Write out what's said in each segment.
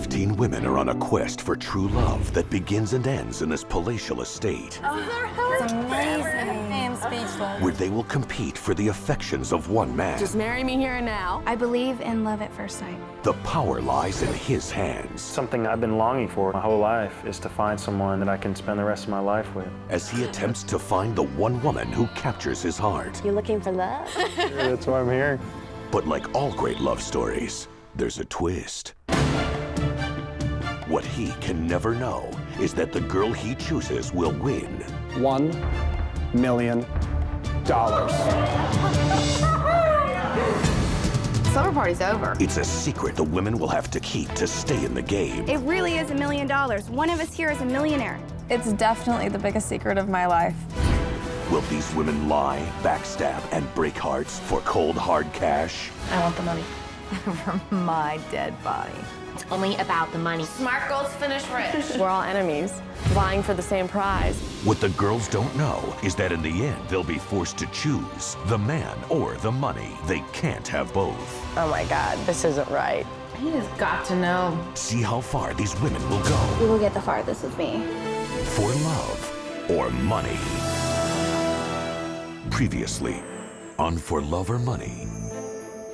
15 women are on a quest for true love that begins and ends in this palatial estate. It's amazing. I am speechless. Where they will compete for the affections of one man. Just marry me here and now. I believe in love at first sight. The power lies in his hands. Something I've been longing for my whole life is to find someone that I can spend the rest of my life with. As he attempts to find the one woman who captures his heart. You looking for love? Yeah, that's why I'm here. But like all great love stories, there's a twist. What he can never know is that the girl he chooses will win. $1 million. Summer party's over. It's a secret the women will have to keep to stay in the game. It really is $1 million. One of us here is a millionaire. It's definitely the biggest secret of my life. Will these women lie, backstab, and break hearts for cold, hard cash? I want the money. From my dead body. It's only about the money. Smart girls finish rich. We're all enemies, vying for the same prize. What the girls don't know is that in the end, they'll be forced to choose the man or the money. They can't have both. Oh my God, this isn't right. He has got to know. See how far these women will go. You will get the farthest with me. For love or money. Previously on For Love or Money.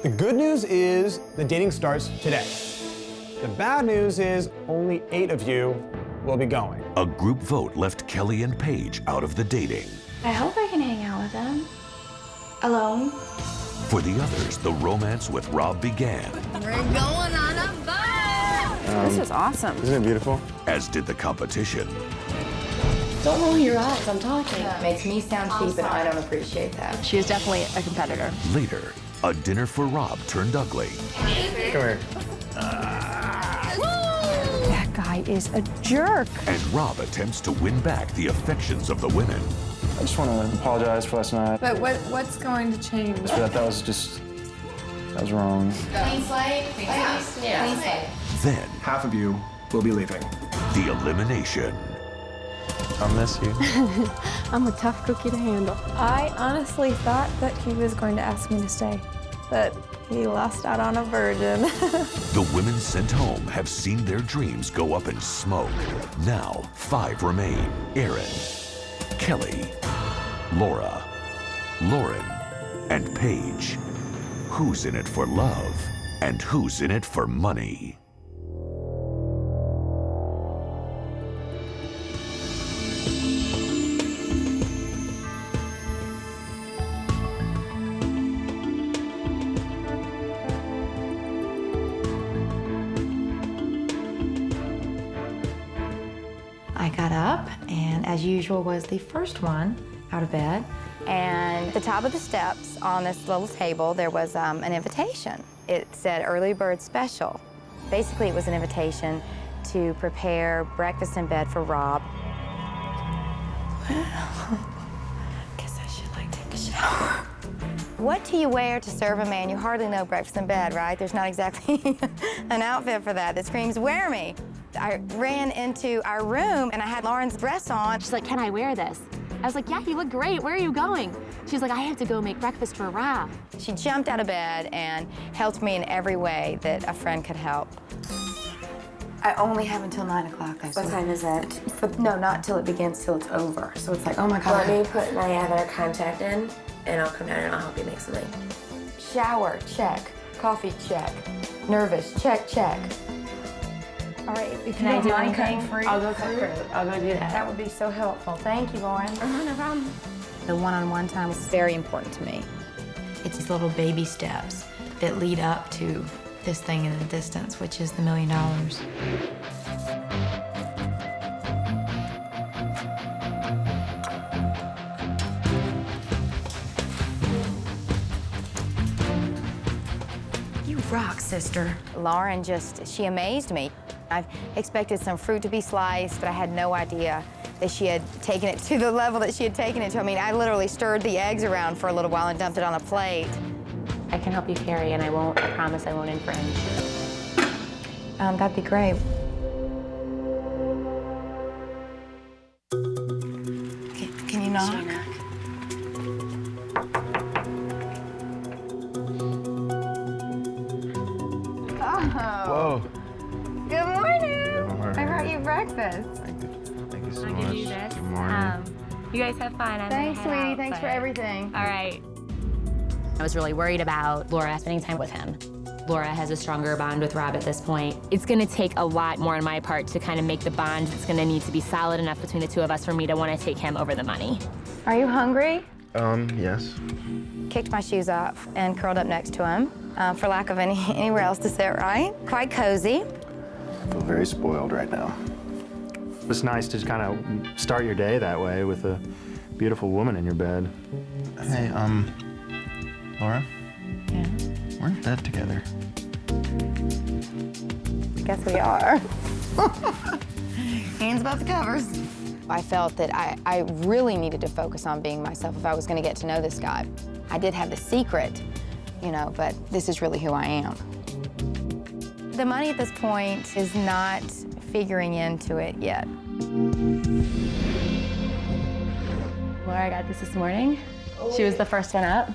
The good news is the dating starts today. The bad news is only 8 of you will be going. A group vote left Kelly and Paige out of the dating. I hope I can hang out with them. Alone. For the others, the romance with Rob began. We're going on a boat! This is awesome. Isn't it beautiful? As did the competition. Don't roll your eyes, I'm talking. Makes me sound cheap and I don't appreciate that. She is definitely a competitor. Later, a dinner for Rob turned ugly. Come here. That guy is a jerk. And Rob attempts to win back the affections of the women. I just want to apologize for last night. But what's going to change? That was wrong. Clean slate? Yeah. Clean slate. Then, Half of you will be leaving. the elimination. I'll miss you. I'm a tough cookie to handle. I honestly thought that he was going to ask me to stay, but he lost out on a virgin. The women sent home have seen their dreams go up in smoke. Now, 5 remain. Aaron, Kelly, Laura, Lauren, and Paige. Who's in it for love? And who's in it for money? I got up and, as usual, was the first one out of bed. And at the top of the steps on this little table, there was an invitation. It said early bird special. Basically, it was an invitation to prepare breakfast in bed for Rob. Well, guess I should take a shower. What do you wear to serve a man? You hardly know breakfast in bed, right? There's not exactly an outfit for that screams, wear me. I ran into our room and I had Lauren's dress on. She's like, can I wear this? I was like, yeah, you look great. Where are you going? She's like, I have to go make breakfast for Rob. She jumped out of bed and helped me in every way that a friend could help. I only have until 9 o'clock. What time is it? No, not till it begins, till it's over. So it's like, oh my God. Let me put my other contact in, and I'll come down and I'll help you make something. Shower, check. Coffee, check. Nervous, check, check. All right, if Can I do anything for you? I'll go cut fruit. I'll go do that. That would be so helpful. Thank you, Lauren. No problem. The one-on-one time is very important to me. It's these little baby steps that lead up to this thing in the distance, which is the $1 million. You rock, sister. Lauren she amazed me. I expected some fruit to be sliced, but I had no idea that she had taken it to the level that she had taken it to. I mean, I literally stirred the eggs around for a little while and dumped it on a plate. I can help you carry, and I promise I won't infringe. That'd be great. Can you knock? Whoa. Good morning. brought you breakfast. Thank you so I'll much. give you this. Good morning. You guys have fun. I'm Thanks, gonna head sweetie. out, Thanks for but- everything. All right. I was really worried about Laura spending time with him. Laura has a stronger bond with Rob at this point. It's gonna take a lot more on my part to kind of make the bond. It's gonna need to be solid enough between the two of us for me to want to take him over the money. Are you hungry? Yes. Kicked my shoes off and curled up next to him for lack of anywhere else to sit, right? Quite cozy. I feel very spoiled right now. It's nice to kind of start your day that way with a beautiful woman in your bed. Hey, Laura? Yeah. We're in bed together. I guess we are. Hands above the covers. I felt that I really needed to focus on being myself if I was going to get to know this guy. I did have the secret, you know, but this is really who I am. The money at this point is not figuring into it yet. Laura got this morning. She was the first one up.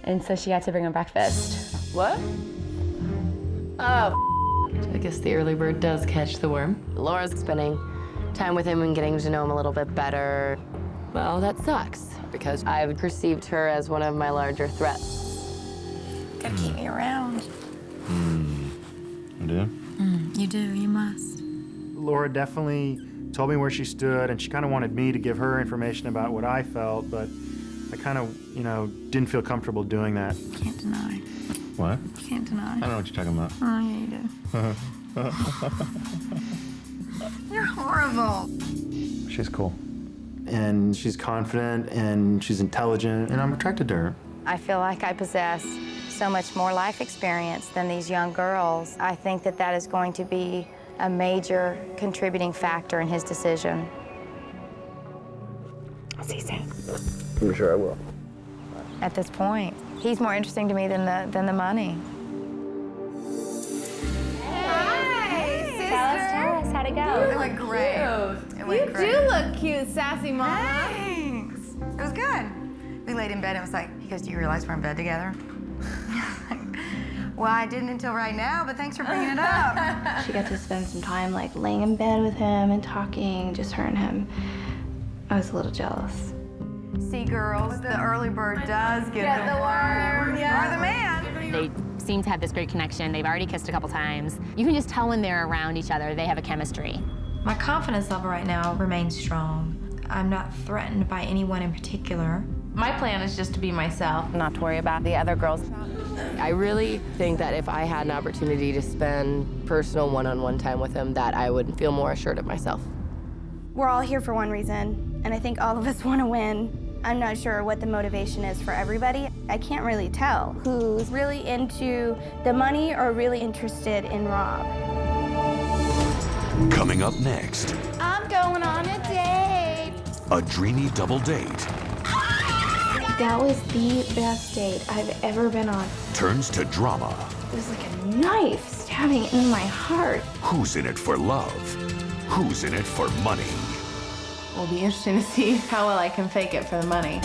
And so she got to bring him breakfast. What? Oh, I guess the early bird does catch the worm. Laura's spending time with him and getting to know him a little bit better. Well, that sucks, because I've perceived her as one of my larger threats. Gotta keep me around. You do? You do, you must. Laura definitely told me where she stood, and she kind of wanted me to give her information about what I felt, but I kind of, you know, didn't feel comfortable doing that. Can't deny. What? Can't deny. I don't know what you're talking about. Oh, yeah, you do. You're horrible. She's cool. And she's confident, and she's intelligent. And I'm attracted to her. I feel like I possess so much more life experience than these young girls. I think that that is going to be a major contributing factor in his decision. I'll see you soon. I'm sure I will. At this point, he's more interesting to me than the money. Tell us, how'd it go? It went great. It went great. You do look cute, sassy mama. Thanks. It was good. We laid in bed and it was like, he goes, do you realize we're in bed together? Well, I didn't until right now, but thanks for bringing it up. She got to spend some time like laying in bed with him and talking, just her and him. I was a little jealous. See, girls, the early bird does get the worm. Yeah. Or the man. They seem to have this great connection. They've already kissed a couple times. You can just tell when they're around each other, they have a chemistry. My confidence level right now remains strong. I'm not threatened by anyone in particular. My plan is just to be myself. Not to worry about the other girls. I really think that if I had an opportunity to spend personal one-on-one time with him, that I would feel more assured of myself. We're all here for one reason, and I think all of us want to win. I'm not sure what the motivation is for everybody. I can't really tell who's really into the money or really interested in Rob. Coming up next, I'm going on a date. a dreamy double date That was the best date I've ever been on. turns to drama. It was like a knife stabbing in my heart. Who's in it for love? Who's in it for money? It'll be interesting to see how well I can fake it for the money.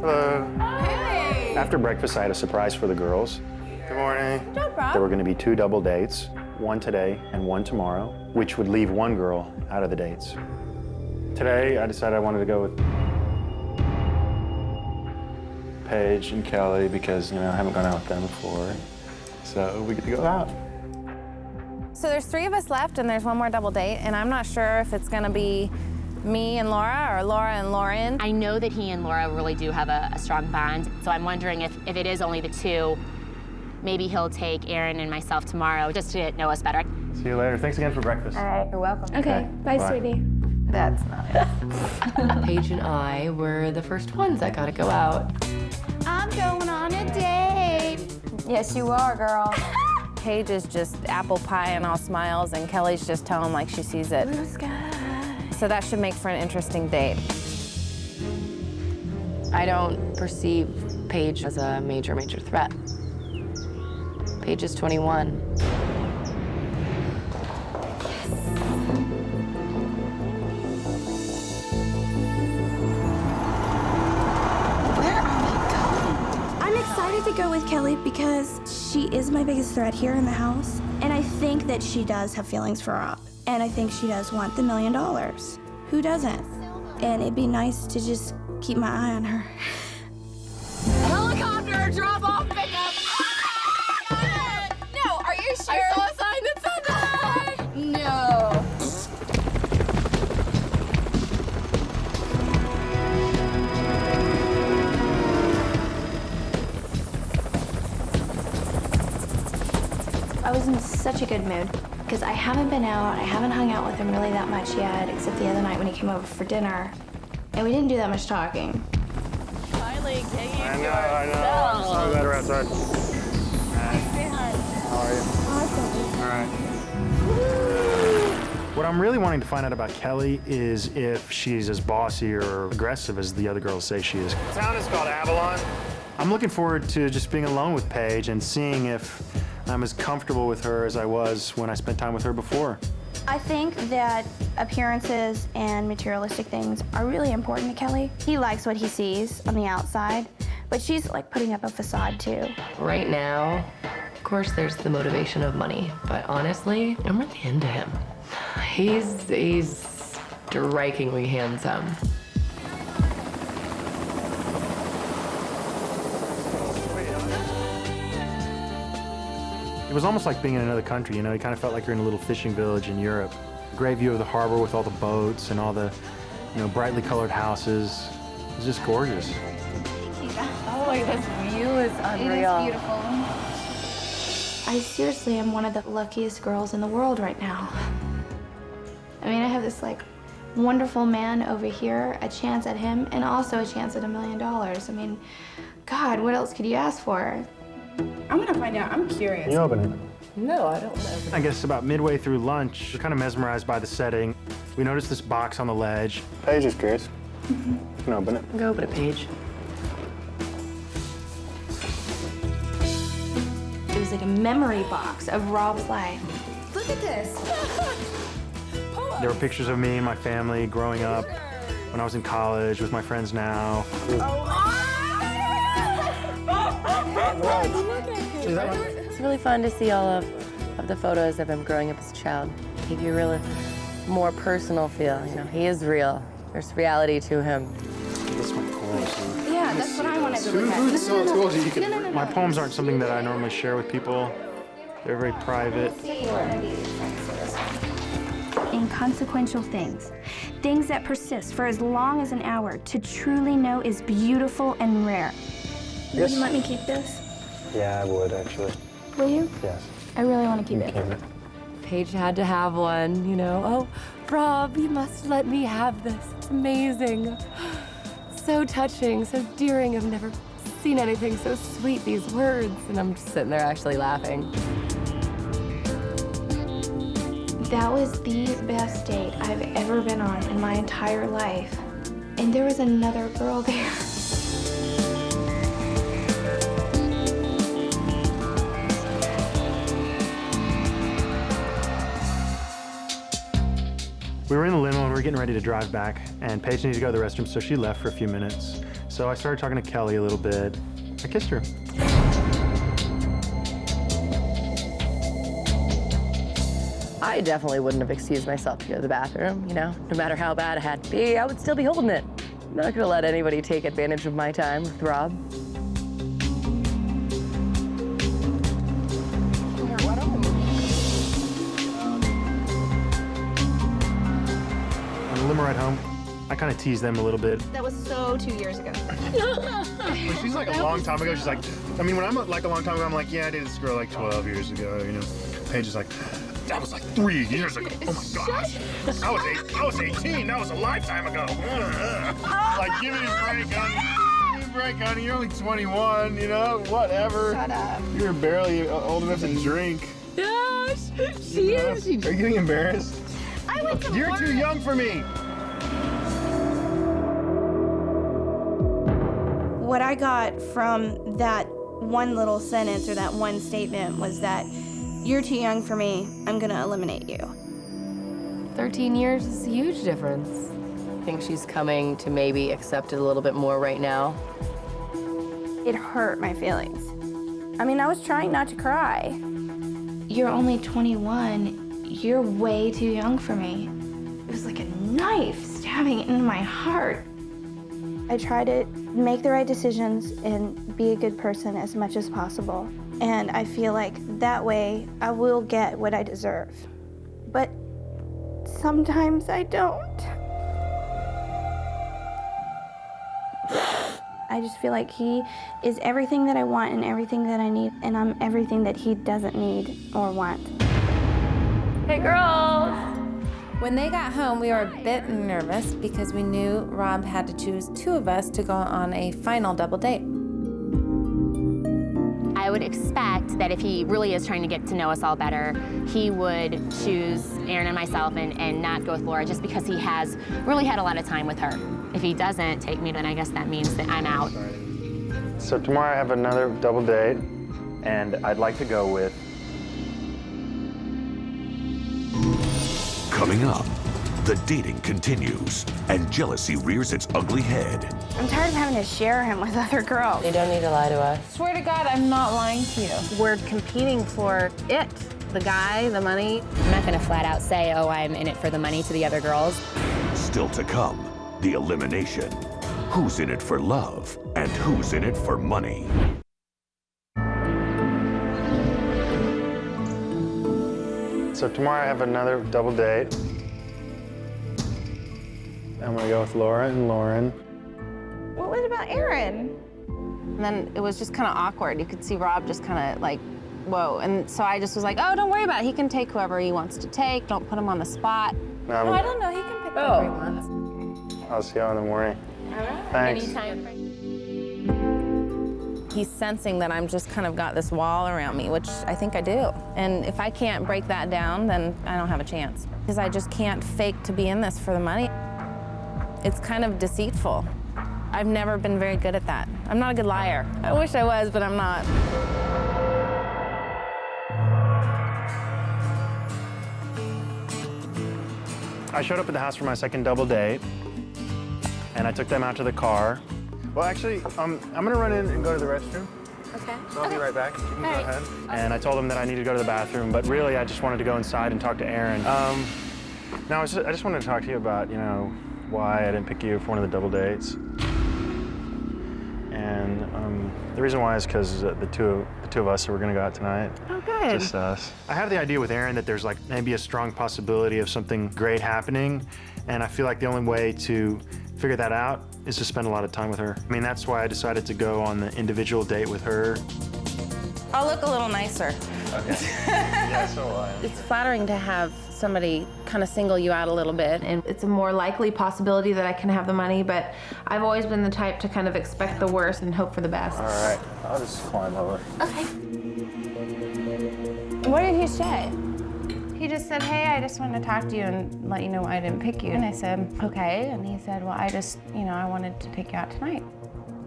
Hello. Hey! After breakfast, I had a surprise for the girls. Good morning. Good job, Rob. There were going to be 2 double dates, one today and one tomorrow, which would leave one girl out of the dates. Today, I decided I wanted to go with Paige and Kelly because, you know, I haven't gone out with them before. So we get to go out. So there's 3 of us left and there's one more double date, and I'm not sure if it's gonna be me and Laura or Laura and Lauren. I know that he and Laura really do have a strong bond, so I'm wondering if it is only the 2, maybe he'll take Aaron and myself tomorrow just to know us better. See you later. Thanks again for breakfast. All right, you're welcome. Okay, bye, Bye. sweetie. That's nice. Paige and I were the first ones that got to go out. I'm going on a date. Yes, you are, girl. Paige is just apple pie and all smiles, and Kelly's just telling like she sees it. Blue sky. So that should make for an interesting date. I don't perceive Paige as a major threat. Paige is 21. I'm excited to go with Kelly because she is my biggest threat here in the house. And I think that she does have feelings for Rob. And I think she does want the $1 million. Who doesn't? And it'd be nice to just keep my eye on her. Helicopter, drop off, pickup. No, are you sure? I saw a sign that said that. No. I was in such a good mood because I haven't been out, I haven't hung out with him really that much yet, except the other night when he came over for dinner. And we didn't do that much talking. Finally, getting I know. I'm so glad we're outside. How are you? Awesome. All right. What I'm really wanting to find out about Kelly is if she's as bossy or aggressive as the other girls say she is. The town is called Avalon. I'm looking forward to just being alone with Paige and seeing if I'm as comfortable with her as I was when I spent time with her before. I think that appearances and materialistic things are really important to Kelly. He likes what he sees on the outside, but she's like putting up a facade too. Right now, of course, there's the motivation of money, but honestly, I'm really into him. He's strikingly handsome. It was almost like being in another country, you know? You kind of felt like you're in a little fishing village in Europe. Great view of the harbor with all the boats and all the, you know, brightly colored houses. It was just gorgeous. Oh, like this view is unreal. It is beautiful. I seriously am one of the luckiest girls in the world right now. I mean, I have this like wonderful man over here, a chance at him, and also a chance at $1 million. I mean, God, what else could you ask for? I'm gonna find out. I'm curious. You open it. No, I don't know. I guess about midway through lunch, we're kind of mesmerized by the setting. We noticed this box on the ledge. Paige is curious. You can open it. Go open a page. It was like a memory box of Rob's life. Look at this. There were pictures of me and my family growing up when I was in college with my friends now. It's really fun to see all of the photos of him growing up as a child. Give you a really more personal feel. You know, he is real. There's reality to him. Yeah, that's what I wanted to look at. My poems aren't something that I normally share with people. They're very private. Inconsequential things. Things that persist for as long as an hour to truly know is beautiful and rare. Will you let me keep this? Yeah, I would, actually. Will you? Yes. I really want to keep it. Keep it. Paige had to have one, you know. Oh, Rob, you must let me have this. It's amazing. So touching, so dearing. I've never seen anything so sweet, these words. And I'm just sitting there actually laughing. That was the best date I've ever been on in my entire life. And there was another girl there. We were in the limo and we were getting ready to drive back, and Paige needed to go to the restroom, so she left for a few minutes. So I started talking to Kelly a little bit. I kissed her. I definitely wouldn't have excused myself to go to the bathroom, you know? No matter how bad it had to be, I would still be holding it. I'm not gonna let anybody take advantage of my time with Rob. On the limo ride home, I kind of teased them a little bit. That was so 2 years ago. She's like a long time ago. She's like, I mean, when I'm like a long time ago, I'm like, yeah, I dated this girl like 12 years ago, you know? Paige is like, that was like 3 years ago. Oh my gosh. I was 18. That was a lifetime ago. Like, give me a break, honey. Give me a break, honey. You're only 21, you know? Whatever. Shut up. You're barely old enough to drink. Gosh, she is. Are you getting embarrassed? I went to You're too young for me. What I got from that one little sentence or that one statement was that you're too young for me, I'm gonna eliminate you. 13 years is a huge difference. I think she's coming to maybe accept it a little bit more right now. It hurt my feelings. I mean, I was trying not to cry. You're only 21. You're way too young for me. It was like a knife stabbing into my heart. I try to make the right decisions and be a good person as much as possible. And I feel like that way I will get what I deserve. But sometimes I don't. I just feel like he is everything that I want and everything that I need, and I'm everything that he doesn't need or want. Hey, girls! When they got home, we were a bit nervous because we knew Rob had to choose 2 of us to go on a final double date. I would expect that if he really is trying to get to know us all better, he would choose Aaron and myself and not go with Laura just because he has really had a lot of time with her. If he doesn't take me, then I guess that means that I'm out. So tomorrow I have another double date, and I'd like to go with... Coming up, the dating continues and jealousy rears its ugly head. I'm tired of having to share him with other girls. You don't need to lie to us. Swear to God, I'm not lying to you. We're competing for it. The guy, the money. I'm not gonna flat out say, oh, I'm in it for the money to the other girls. Still to come, the elimination. Who's in it for love and who's in it for money? So tomorrow I have another double date. I'm gonna go with Laura and Lauren. What was it about Aaron? And then it was just kind of awkward. You could see Rob just kind of like, whoa. And so I just was like, oh, don't worry about it. He can take whoever he wants to take. Don't put him on the spot. No, I don't know. He can pick whoever he wants. I'll see you in the morning. All right. Thanks. Anytime. He's sensing that I'm just kind of got this wall around me, which I think I do. And if I can't break that down, then I don't have a chance. Because I just can't fake to be in this for the money. It's kind of deceitful. I've never been very good at that. I'm not a good liar. I wish I was, but I'm not. I showed up at the house for my second double date, and I took them out to the car. Well, actually, I'm gonna run in and go to the restroom. Okay. So I'll be right back. You can go ahead. And I told them that I needed to go to the bathroom, but really I just wanted to go inside and talk to Aaron. No, I just wanted to talk to you about, why I didn't pick you for one of the double dates. And the reason why is because the two of us who were gonna go out tonight. Oh, good. Just us. I have the idea with Aaron that there's like maybe a strong possibility of something great happening, and I feel like the only way to figure that out is to spend a lot of time with her. I mean, that's why I decided to go on the individual date with her. I'll look a little nicer. Okay. Yeah, so will I. It's flattering to have somebody kind of single you out a little bit, and it's a more likely possibility that I can have the money, but I've always been the type to kind of expect the worst and hope for the best. All right, I'll just climb over. Okay. What did he say? He just said, hey, I just wanted to talk to you and let you know why I didn't pick you. And I said, okay. And he said, well, I just, I wanted to take you out tonight.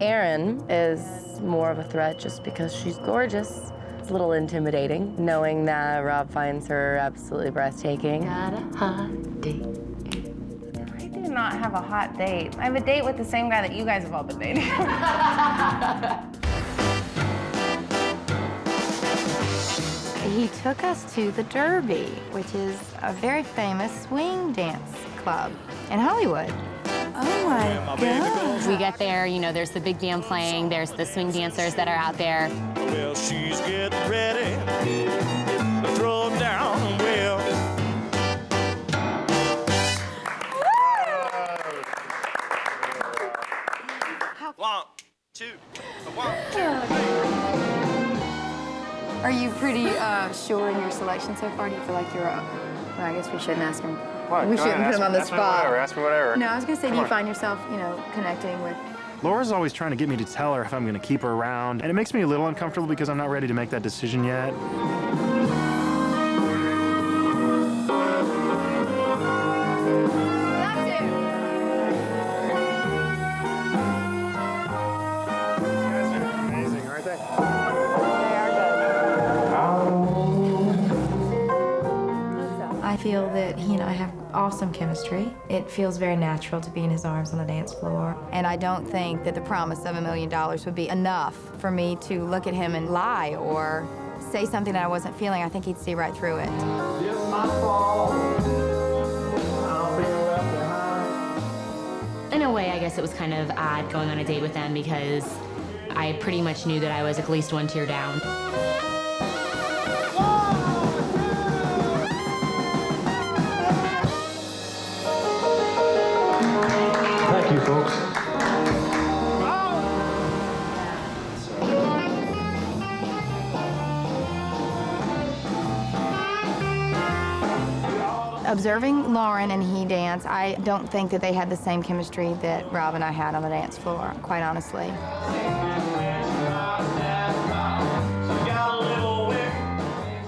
Erin is more of a threat just because she's gorgeous. It's a little intimidating, knowing that Rob finds her absolutely breathtaking. Got a hot date. I do not have a hot date. I have a date with the same guy that you guys have all been dating. He took us to the Derby, which is a very famous swing dance club in Hollywood. Oh my God. We get there, there's the big band playing, there's the swing dancers that are out there. Well, she's getting ready to throw down well. 1, 2, 1, 2. Are you pretty sure in your selection so far? Do you feel like you're up? Well, I guess we shouldn't ask him. What? We Go shouldn't ahead, put him on the ask me spot. whatever, ask me whatever. No, I was gonna say, Come do you on. find yourself, connecting with? Laura's always trying to get me to tell her if I'm gonna keep her around, and it makes me a little uncomfortable because I'm not ready to make that decision yet. Amazing, aren't they? I feel that he and I have awesome chemistry. It feels very natural to be in his arms on the dance floor. And I don't think that the promise of $1 million would be enough for me to look at him and lie or say something that I wasn't feeling. I think he'd see right through it. It's my fault. I'll be left behind. In a way, I guess it was kind of odd going on a date with them because I pretty much knew that I was at least one tier down. Thank you, folks. Observing Lauren and he dance, I don't think that they had the same chemistry that Rob and I had on the dance floor, quite honestly.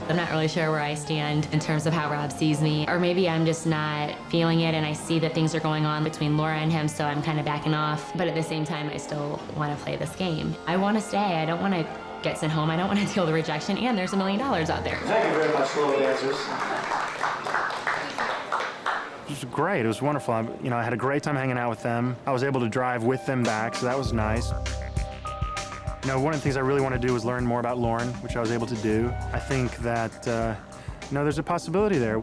I'm not really sure where I stand in terms of how Rob sees me, or maybe I'm just not feeling it and I see that things are going on between Laura and him, so I'm kind of backing off. But at the same time, I still want to play this game. I want to stay. I don't want to get sent home. I don't want to deal with the rejection, and there's $1 million out there. Thank you very much, fellow dancers. It was great. It was wonderful. I had a great time hanging out with them. I was able to drive with them back, so that was nice. One of the things I really want to do is learn more about Lauren, which I was able to do. I think that, there's a possibility there.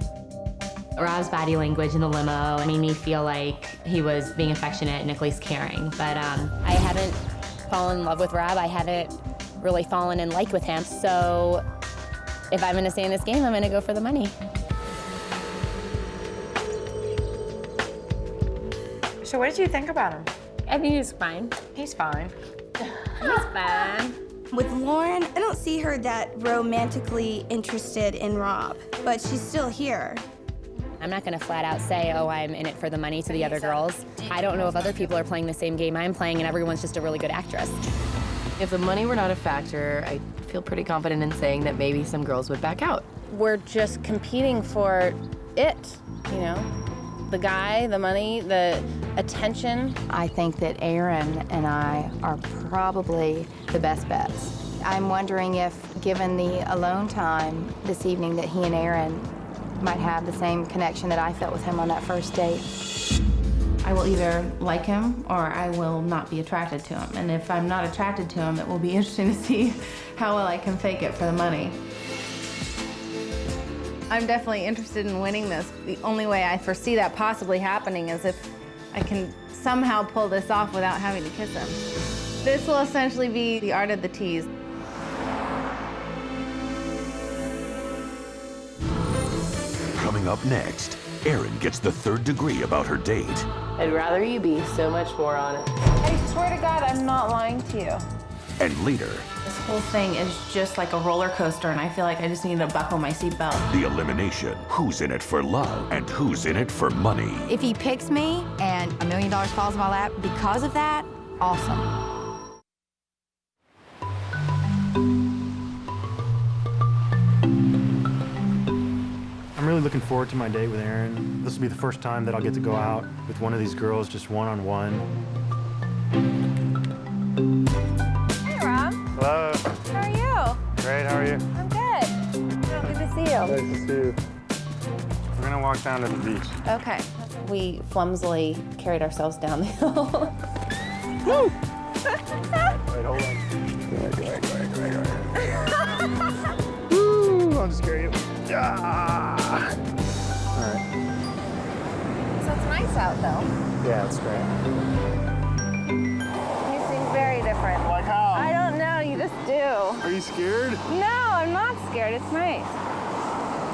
Rob's body language in the limo made me feel like he was being affectionate and at least caring. But I hadn't fallen in love with Rob. I hadn't really fallen in like with him. So if I'm going to stay in this game, I'm going to go for the money. So what did you think about him? I think he's fine. He's fine. He's fine. With Lauren, I don't see her that romantically interested in Rob, but she's still here. I'm not going to flat out say, oh, I'm in it for the money to the other girls. I don't know if other people are playing the same game I'm playing and everyone's just a really good actress. If the money were not a factor, I feel pretty confident in saying that maybe some girls would back out. We're just competing for it, The guy, the money, the attention. I think that Aaron and I are probably the best bets. I'm wondering if, given the alone time this evening, that he and Aaron might have the same connection that I felt with him on that first date. I will either like him or I will not be attracted to him. And if I'm not attracted to him, it will be interesting to see how well I can fake it for the money. I'm definitely interested in winning this. The only way I foresee that possibly happening is if I can somehow pull this off without having to kiss him. This will essentially be the art of the tease. Coming up next, Erin gets the third degree about her date. I'd rather you be so much more on it. I swear to God, I'm not lying to you. And later, This whole thing is just like a roller coaster, and I feel like I just need to buckle my seatbelt. the elimination. Who's in it for love and who's in it for money? If he picks me and $1 million falls in my lap because of that, awesome. I'm really looking forward to my date with Erin. This will be the first time that I'll get to go out with one of these girls just one-on-one. Hey, Rob. Hello. How are you? Great, how are you? I'm good. Good to see you. Nice to see you. We're gonna walk down to the beach. Okay. We clumsily carried ourselves down the hill. Woo! Wait, hold on. Go ahead. Woo! I'll just carry you. Yeah! All right. So it's nice out, though. Yeah, it's great. You seem very different. Like how? I don't know, you just do. Are you scared? No, I'm not scared. It's nice.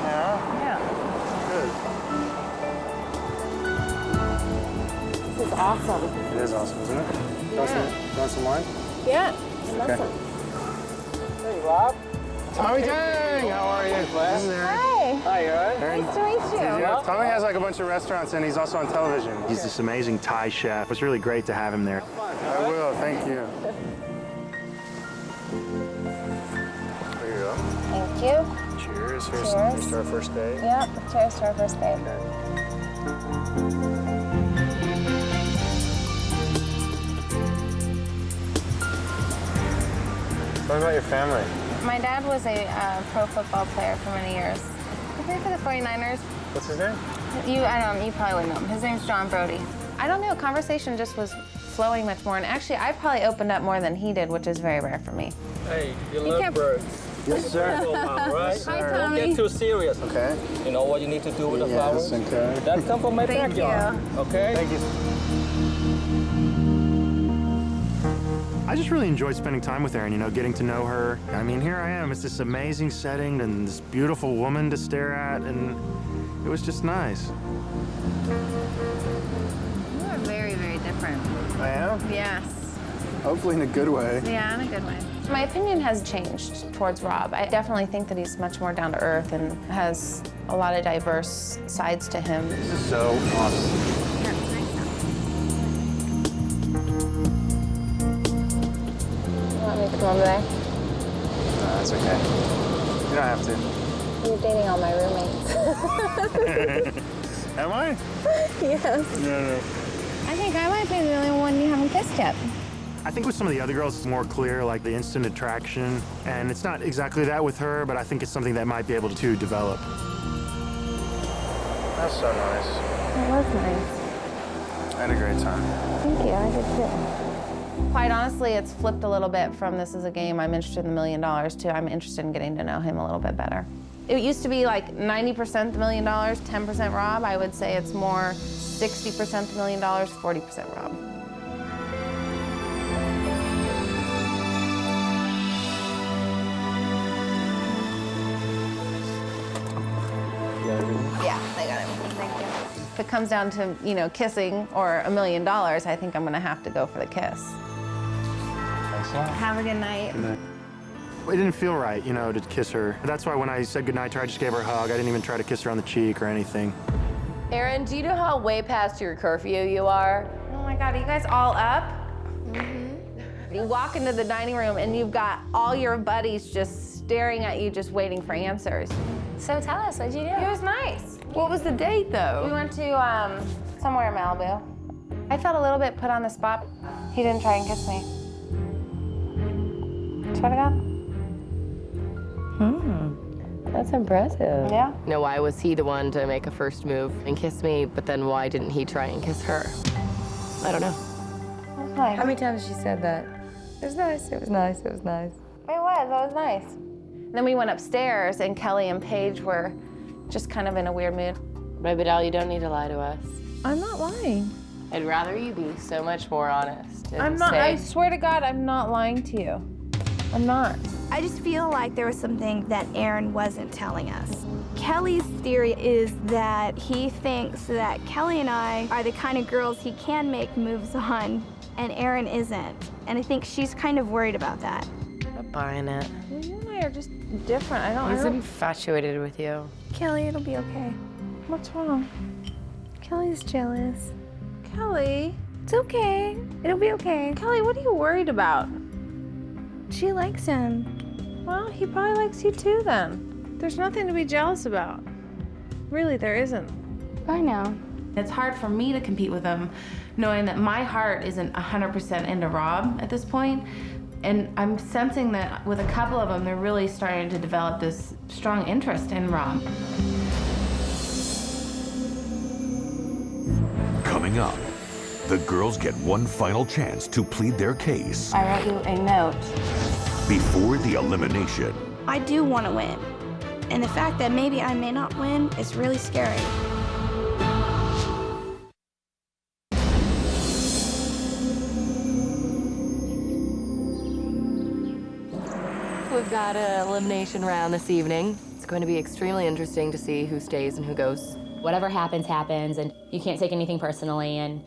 Yeah? Yeah. Good. This is awesome. It is awesome, isn't it? You want some wine? Yeah. Awesome. Hey, Rob. Tommy Tang, how are you? This is Aaron. Hi. Hi, you all right? Nice to meet you. Tommy has like a bunch of restaurants and he's also on television. He's this amazing Thai chef. It's really great to have him there. I will, thank you. There you go. Thank you. Cheers. Here's Cheers. to our first date. Yep. Cheers to our first date. Tell me about your family. My dad was a pro football player for many years. He played for the 49ers. What's his name? You probably wouldn't know him. His name's John Brody. I don't know, conversation just was flowing much more. And actually, I probably opened up more than he did, which is very rare for me. Hey, you love birds. Yes, sir. Right? Hi, Don't Tommy. get too serious. Okay. You know what you need to do with the flowers? Okay. That come from my backyard. Okay? Thank you. I just really enjoyed spending time with Erin, you know, getting to know her. I mean, here I am. It's this amazing setting and this beautiful woman to stare at, and it was just nice. You are very, very different. I am? Yes. Hopefully in a good way. Yeah, in a good way. My opinion has changed towards Rob. I definitely think that he's much more down to earth and has a lot of diverse sides to him. This is so awesome. You want me to come over there? No, that's okay. You don't have to. You're dating all my roommates. Am I? Yes. No. I think I might be the only one you haven't kissed yet. I think with some of the other girls, it's more clear, like the instant attraction. And it's not exactly that with her, but I think it's something that might be able to develop. That's so nice. It was nice. I had a great time. Thank you, I did too. Quite honestly, it's flipped a little bit from this is a game, I'm interested in $1 million, to I'm interested in getting to know him a little bit better. It used to be like 90% $1 million, 10% Rob. I would say it's more 60% $1 million, 40% Rob. Yeah, I got everything, thank you. If it comes down to, you know, kissing or $1 million, I think I'm gonna have to go for the kiss. Thanks a lot. Have a good night. Good night. It didn't feel right, you know, to kiss her. That's why when I said goodnight to her, I just gave her a hug. I didn't even try to kiss her on the cheek or anything. Erin, do you know how way past your curfew you are? Oh my God, are you guys all up? You walk into the dining room and you've got all your buddies just staring at you, just waiting for answers. So tell us, what'd you do? It was nice. What was the date, though? We went to somewhere in Malibu. I felt a little bit put on the spot. He didn't try and kiss me. Swear to God. That's impressive. Yeah. Now, why was he the one to make a first move and kiss me, but then why didn't he try and kiss her? I don't know. It was nice. How many times she said that? It was nice, it was nice, it was nice. It was nice. Then we went upstairs and Kelly and Paige were just kind of in a weird mood. Baby doll, you don't need to lie to us. I'm not lying. I'd rather you be so much more honest. And I'm not, say, I swear to God, I'm not lying to you. I'm not. I just feel like there was something that Erin wasn't telling us. Kelly's theory is that he thinks that Kelly and I are the kind of girls he can make moves on, and Erin isn't. And I think she's kind of worried about that. I'm buying it. Well, you and I are just different. I He's don't. infatuated with you. Kelly, it'll be okay. What's wrong? Kelly's jealous. Kelly? It's okay. It'll be okay. Kelly, what are you worried about? She likes him. Well, he probably likes you too then. There's nothing to be jealous about. Really, there isn't. I know. It's hard for me to compete with him, knowing that my heart isn't 100% into Rob at this point. And I'm sensing that with a couple of them, they're really starting to develop this strong interest in Rob. Coming up, the girls get one final chance to plead their case I wrote you a note. before the elimination. I do want to win. And the fact that maybe I may not win is really scary. We've got an elimination round this evening. It's going to be extremely interesting to see who stays and who goes. Whatever happens, happens, and you can't take anything personally, and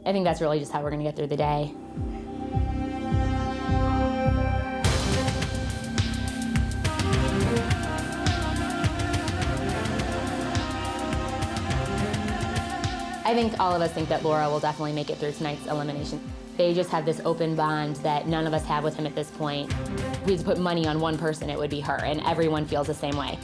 I think that's really just how we're gonna get through the day. I think all of us think that Laura will definitely make it through tonight's elimination. They just have this open bond that none of us have with him at this point. If we had to put money on one person, it would be her, and everyone feels the same way.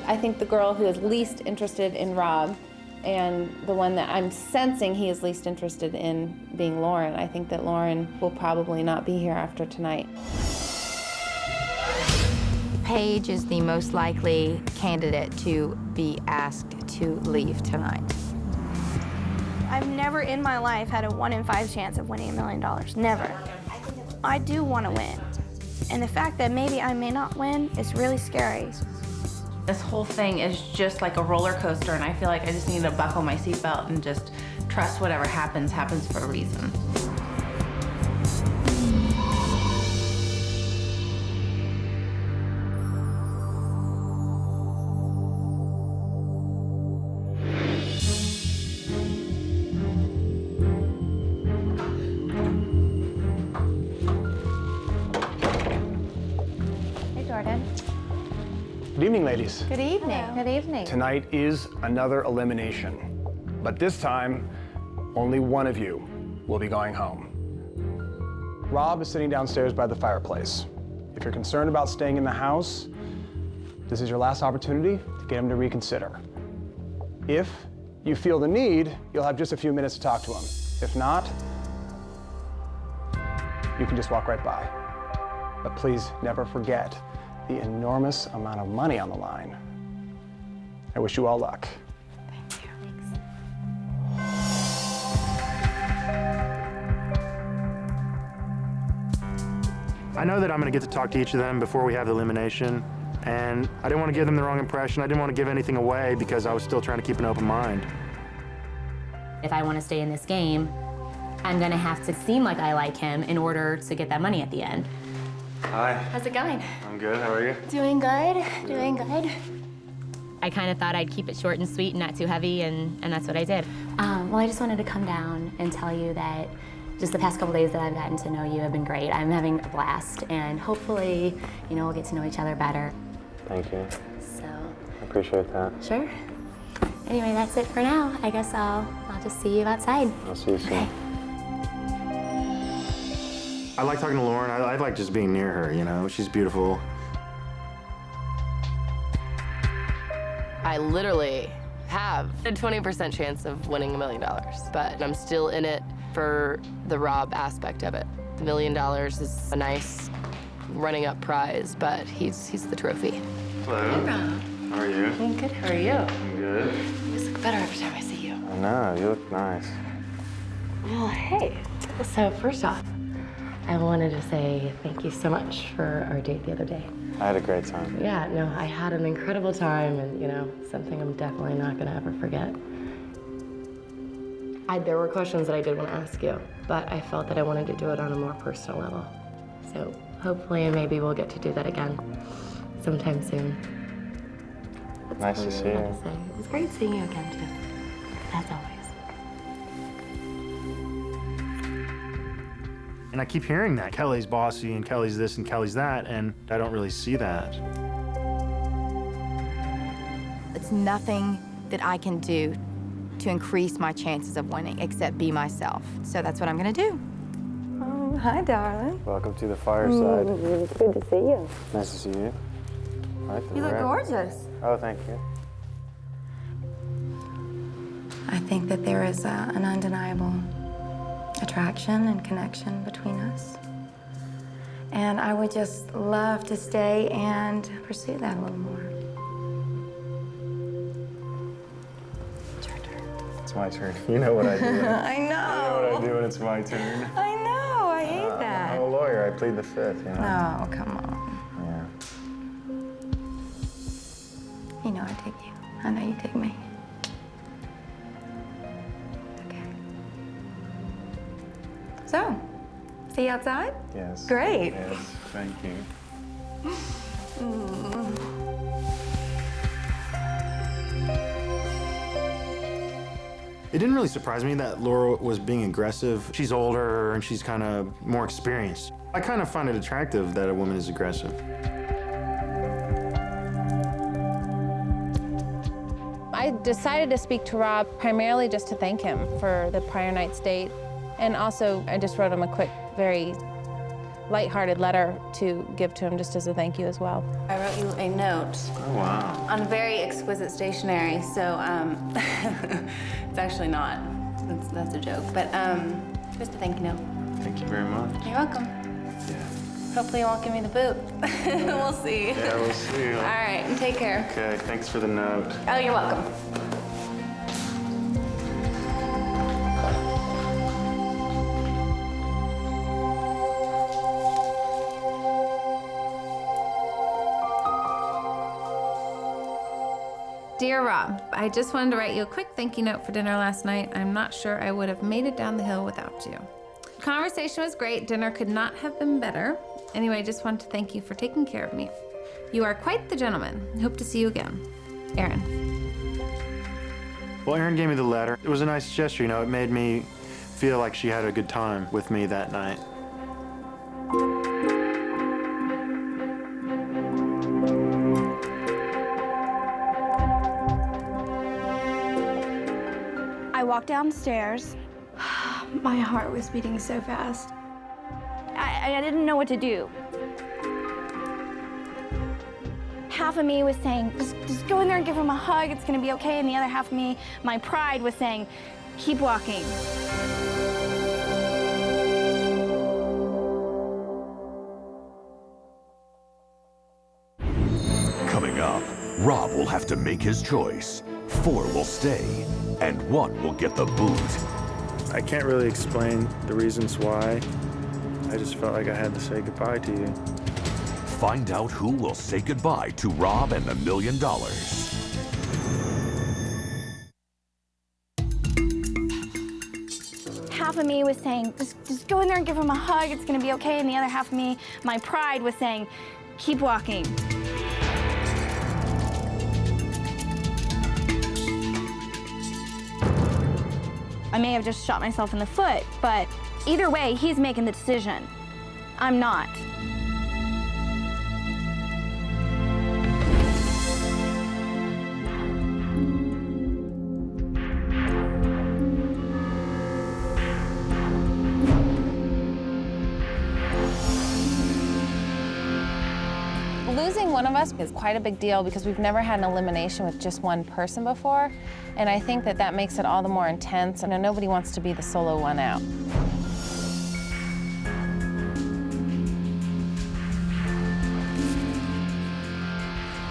I think the girl who is least interested in Rob and the one that I'm sensing he is least interested in being Lauren, I think that Lauren will probably not be here after tonight. Paige is the most likely candidate to be asked to leave tonight. I've never in my life had a 1 in 5 chance of winning $1 million. Never. I do want to win. And the fact that maybe I may not win is really scary. This whole thing is just like a roller coaster, and I feel like I just need to buckle my seatbelt and just trust whatever happens, happens for a reason. Good evening, ladies. Good evening. Good evening. Tonight is another elimination, but this time, only one of you will be going home. Rob is sitting downstairs by the fireplace. If you're concerned about staying in the house, this is your last opportunity to get him to reconsider. If you feel the need, you'll have just a few minutes to talk to him. If not, you can just walk right by. But please never forget the enormous amount of money on the line. I wish you all luck. Thank you. I know that I'm going to get to talk to each of them before we have the elimination, and I didn't want to give them the wrong impression. I didn't want to give anything away because I was still trying to keep an open mind. If I want to stay in this game, I'm gonna have to seem like I like him in order to get that money at the end. Hi. How's it going? I'm good. How are you? Doing good, doing good. I kind of thought I'd keep it short and sweet and not too heavy, and that's what I did. Well, I just wanted to come down and tell you that just the past couple days that I've gotten to know you have been great. I'm having a blast, and hopefully, we'll get to know each other better. Thank you. So. I appreciate that. Sure. Anyway, that's it for now. I guess I'll just see you outside. I'll see you soon. Okay. I like talking to Lauren. I like just being near her, She's beautiful. I literally have a 20% chance of winning $1 million, but I'm still in it for the Rob aspect of it. The $1 million is a nice running up prize, but he's the trophy. Hello. Hey, Rob. How are you? I'm good. How are you? I'm good. You just look better every time I see you. I know. You look nice. Well, hey. So first off, I wanted to say thank you so much for our date the other day. I had a great time. Yeah, no, I had an incredible time, and something I'm definitely not gonna ever forget. There were questions that I did want to ask you, but I felt that I wanted to do it on a more personal level. So hopefully and maybe we'll get to do that again sometime soon. Nice to see you. It was great seeing you again, too, as always. And I keep hearing that. Kelly's bossy, and Kelly's this, and Kelly's that, and I don't really see that. It's nothing that I can do to increase my chances of winning except be myself. So that's what I'm gonna do. Oh, hi, darling. Welcome to the fireside. It's good to see you. Nice to see you. Right, You look gorgeous. Oh, thank you. I think that there is an undeniable attraction and connection between us. And I would just love to stay and pursue that a little more. It's my turn. You know what I do. I know. You know what I do when it's my turn. I know, I hate that. I'm a lawyer. I plead the fifth, No, come on. Yeah. You know I take you. I know you take me. So, see you outside? Yes. Great. Yes, thank you. It didn't really surprise me that Laura was being aggressive. She's older and she's kind of more experienced. I kind of find it attractive that a woman is aggressive. I decided to speak to Rob primarily just to thank him for the prior night's date. And also, I just wrote him a quick, very lighthearted letter to give to him just as a thank you as well. I wrote you a note. Oh, wow. On very exquisite stationery, so it's actually not. That's a joke, but just a thank you note. Thank you very much. You're welcome. Yeah. Hopefully you won't give me the boot. We'll see. Yeah, we'll see. All right, take care. Okay, thanks for the note. Oh, you're welcome. Dear Rob, I just wanted to write you a quick thank you note for dinner last night. I'm not sure I would have made it down the hill without you. Conversation was great. Dinner could not have been better. Anyway, I just wanted to thank you for taking care of me. You are quite the gentleman. Hope to see you again. Aaron. Well, Erin gave me the letter. It was a nice gesture, you know. It made me feel like she had a good time with me that night. I walked downstairs. My heart was beating so fast. I didn't know what to do. Half of me was saying, just go in there and give him a hug, it's gonna be okay. And the other half of me, my pride, was saying, keep walking. Coming up, Rob will have to make his choice. 4 will stay, and 1 will get the boot. I can't really explain the reasons why. I just felt like I had to say goodbye to you. Find out who will say goodbye to Rob and $1 million. Half of me was saying, just go in there and give him a hug, it's gonna be okay. And the other half of me, my pride, was saying, keep walking. I may have just shot myself in the foot, but either way, he's making the decision. I'm not. Losing one of us is quite a big deal because we've never had an elimination with just one person before. And I think that that makes it all the more intense. I know nobody wants to be the solo one out.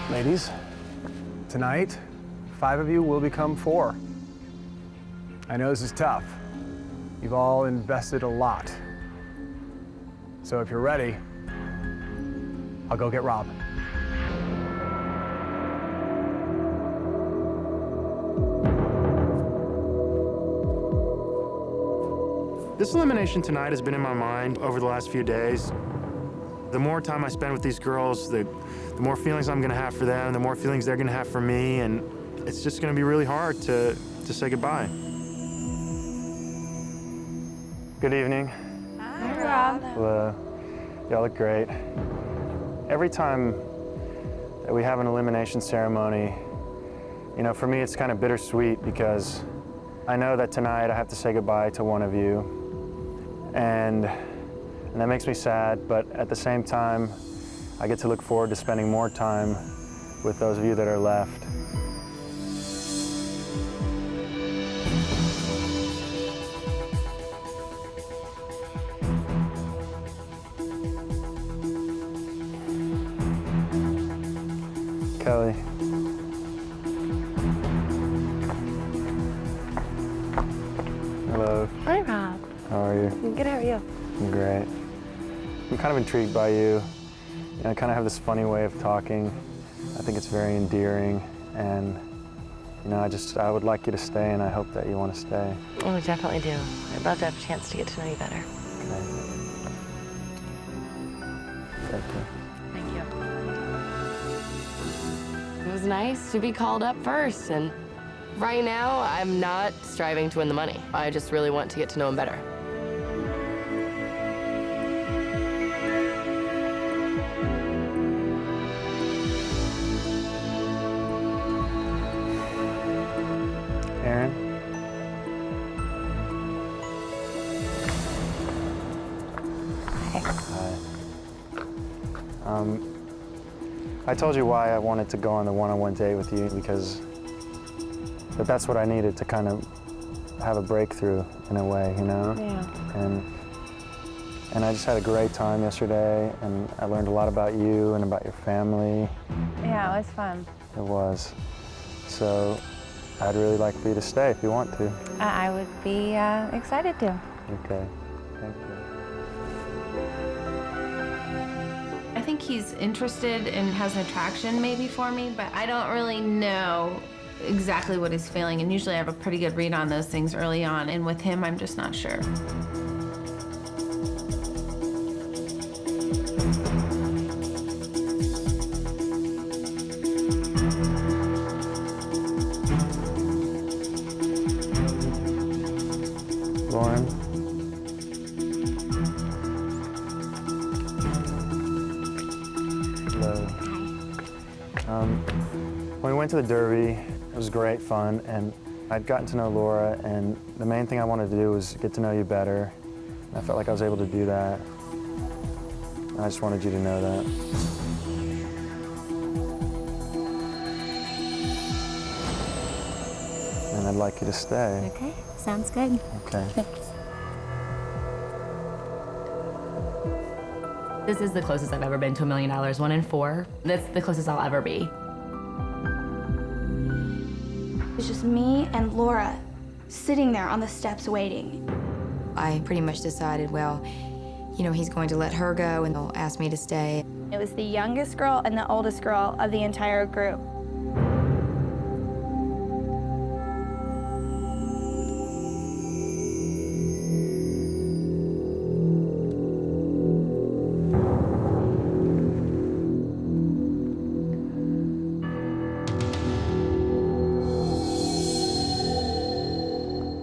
Ladies, tonight, 5 of you will become 4. I know this is tough. You've all invested a lot. So if you're ready, I'll go get Rob. This elimination tonight has been in my mind over the last few days. The more time I spend with these girls, the more feelings I'm gonna have for them, the more feelings they're gonna have for me, and it's just gonna be really hard to say goodbye. Good evening. Hi, Rob. Hello. Y'all look great. Every time that we have an elimination ceremony, you know, for me it's kind of bittersweet because I know that tonight I have to say goodbye to one of you. And that makes me sad, but at the same time, I get to look forward to spending more time with those of you that are left. Kelly. Hello. Hi, Rob. How are you? I'm good, how are you? I'm great. I'm kind of intrigued by you. You know, I kind of have this funny way of talking. I think it's very endearing, and you know, I would like you to stay, and I hope that you want to stay. Oh, I definitely do. I'd love to have a chance to get to know you better. Okay. Thank you. Thank you. It was nice to be called up first, and right now, I'm not striving to win the money. I just really want to get to know him better. Aaron? Hi. I told you why I wanted to go on the one-on-one date with you because that's what I needed to kind of have a breakthrough in a way, you know? Yeah. And I just had a great time yesterday, and I learned a lot about you and about your family. Yeah, it was fun. It was. So I'd really like for you to stay if you want to. I would be excited to. Okay, thank you. I think he's interested and has an attraction maybe for me, but I don't really know exactly what he's feeling. And usually I have a pretty good read on those things early on. And with him, I'm just not sure. Lauren? Hello. When we went to the Derby, it was great fun, and I'd gotten to know Laura, and the main thing I wanted to do was get to know you better. And I felt like I was able to do that. And I just wanted you to know that. And I'd like you to stay. Okay, sounds good. Okay. This is the closest I've ever been to $1 million, 1 in 4. That's the closest I'll ever be. It's just me and Laura sitting there on the steps waiting. I pretty much decided, well, you know, he's going to let her go and he'll ask me to stay. It was the youngest girl and the oldest girl of the entire group.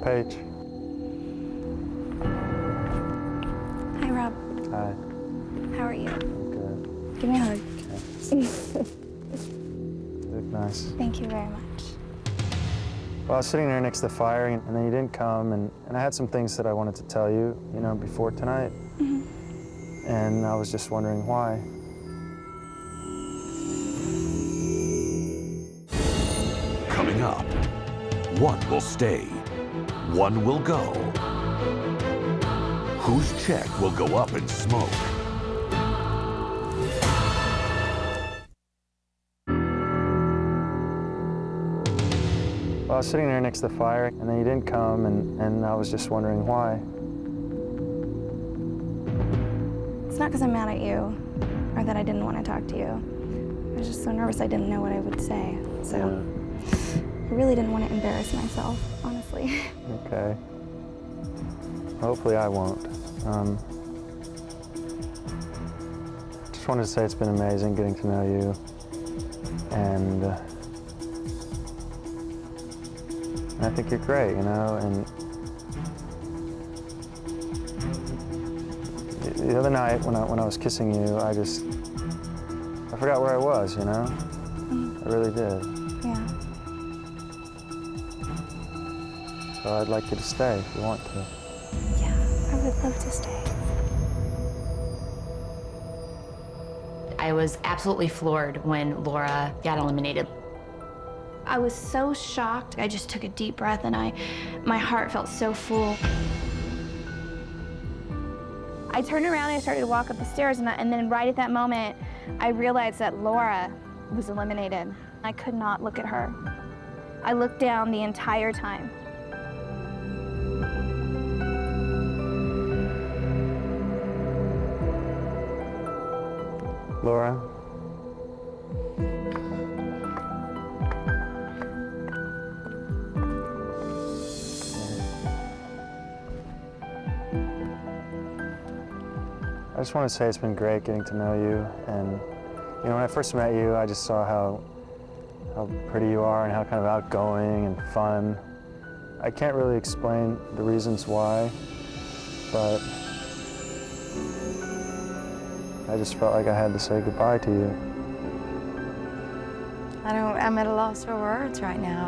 Paige. Hi, Rob. Hi. How are you? Good. Give me a hug. You look nice. Thank you very much. Well, I was sitting there next to the fire, and then you didn't come, and I had some things that I wanted to tell you, you know, before tonight. And I was just wondering why. Coming up, one will stay, one will go. Whose check will go up in smoke? Well, I was sitting there next to the fire, and then you didn't come, and I was just wondering why. It's not because I'm mad at you or that I didn't want to talk to you. I was just so nervous I didn't know what I would say. So I really didn't want to embarrass myself, honestly. Okay. Hopefully I won't. Just wanted to say it's been amazing getting to know you, and I think you're great, you know, and the other night when I was kissing you, I forgot where I was, you know? I really did. Yeah. So I'd like you to stay if you want to. Yeah, I would love to stay. I was absolutely floored when Laura got eliminated. I was so shocked. I just took a deep breath and my heart felt so full. I turned around and I started to walk up the stairs, and then right at that moment, I realized that Laura was eliminated. I could not look at her. I looked down the entire time. Laura? I just want to say it's been great getting to know you, and you know, when I first met you, I just saw how pretty you are and how kind of outgoing and fun. I can't really explain the reasons why, but I just felt like I had to say goodbye to you. I'm at a loss for words right now.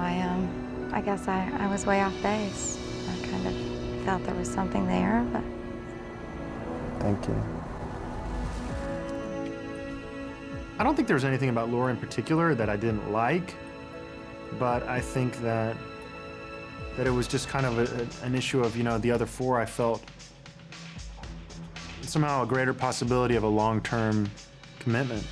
I guess I was way off base. I kind of felt there was something there, but. Thank you. I don't think there was anything about Laura in particular that I didn't like, but I think that it was just kind of an issue of, you know, the other four I felt somehow a greater possibility of a long-term commitment.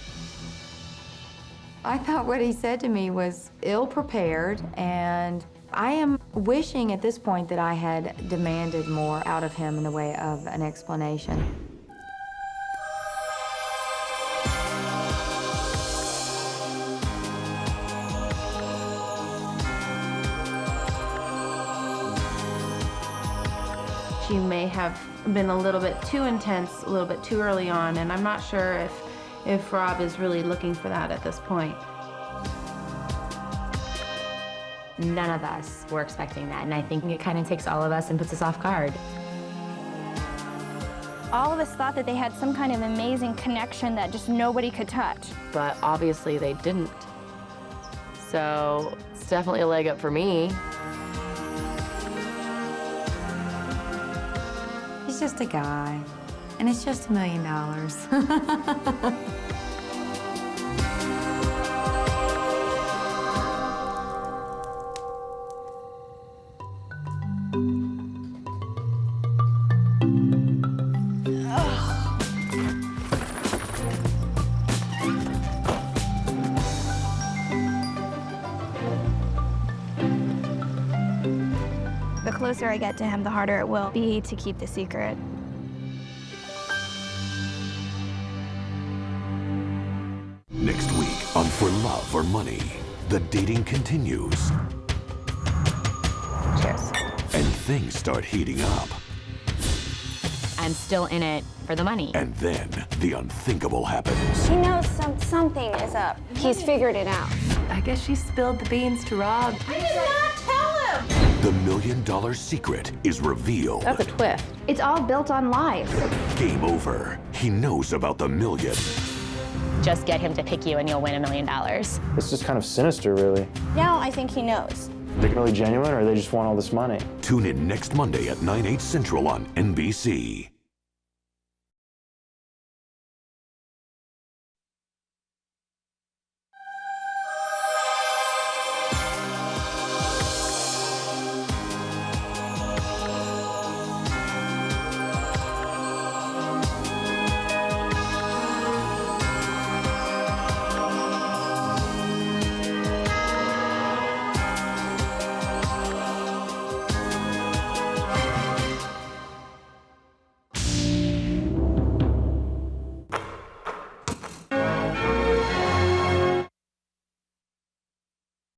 I thought what he said to me was ill-prepared, and I am wishing at this point that I had demanded more out of him in the way of an explanation. She may have been a little bit too intense, a little bit too early on, and I'm not sure if Rob is really looking for that at this point. None of us were expecting that, and I think it kind of takes all of us and puts us off guard. All of us thought that they had some kind of amazing connection that just nobody could touch. But obviously they didn't. So it's definitely a leg up for me. He's just a guy, and it's just $1 million. The closer I get to him, the harder it will be to keep the secret. Next week on For Love or Money, the dating continues. Cheers. And things start heating up. I'm still in it for the money. And then the unthinkable happens. She knows something is up. He's figured it out. I guess she spilled the beans to Rob. I did not tell him! The $1 million secret is revealed. That's a twist. It's all built on lies. Game over. He knows about the million. Just get him to pick you and you'll win $1 million. It's just kind of sinister, really. Now I think he knows. Are they really genuine, or they just want all this money? Tune in next Monday at 9/8 Central on NBC.